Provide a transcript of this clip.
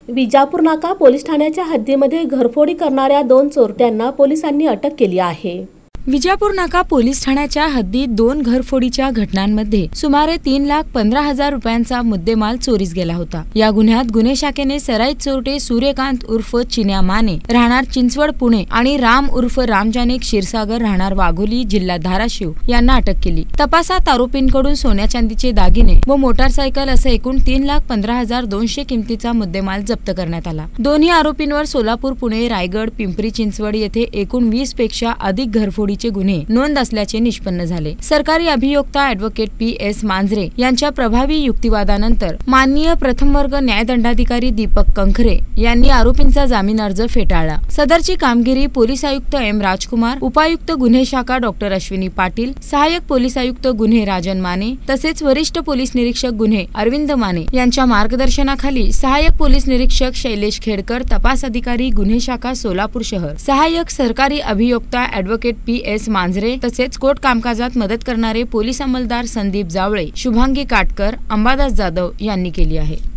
विजापूर नाका पोलीस ठाण्याच्या हद्दीमध्ये घरफोडी करणाऱ्या 2 चोरट्यांना पोलिसांनी अटक केली आहे। विजापूर नाका पोलीस ठाण्याच्या हद्दीत 2 घरफोडीच्या घटनांमध्ये सुमारे 3,15,000 रुपयांचा मुद्देमाल चोरीस गेला होता। या गुन्ह्यात गुन्हे शाखेने सराईत चोरटे सूर्यकांत उर्फ चिन्या माने राहणार चिंचवड पुणे आणि राम उर्फ रामजाने क्षीरसागर राहणार वाघोली जिल्हा धाराशिव यांना अटक केली। तपासात आरोपींकडून सोन्या चांदीचे दागिने व मोटारसायकल असे एकूण 3,15,200 किमतीचा मुद्देमाल जप्त करण्यात आला। दोन्ही आरोपींवर सोलापूर, पुणे, रायगड, पिंपरी चिंचवड येथे एकूण 20 पेक्षा अधिक घरफोडी गुन्हे नोंद असल्याचे निष्पन्न झाले। सरकारी अभियोक्ता ॲडव्होकेट PS मांजरे यांच्या प्रभावी युक्तिवादानंतर माननीय प्रथम वर्ग न्यायदंडाधिकारी दीपक कंखरे यांनी आरोपींचा जामीन अर्ज फेटाळला। सदरची कामगिरी पोलीस आयुक्त M राजकुमार, उपायुक्त गुन्हे शाखा डॉ अश्विनी पाटील, सहाय्यक पोलीस आयुक्त गुन्हे राजन माने तसेच वरिष्ठ पोलीस निरीक्षक गुन्हे अरविंद माने यांच्या मार्गदर्शनाखाली सहाय्यक पोलीस निरीक्षक शैलेश खेडकर, तपास अधिकारी गुन्हे शाखा सोलापूर शहर, सहाय्यक सरकारी अभियोक्ता ॲडव्होकेट PS मांजरे तसेच कोर्ट कामकाजात मदत करणारे पोलीस अंमलदार संदीप जावळे, शुभांगी काटकर, अंबादास जाधव यांनी केली आहे।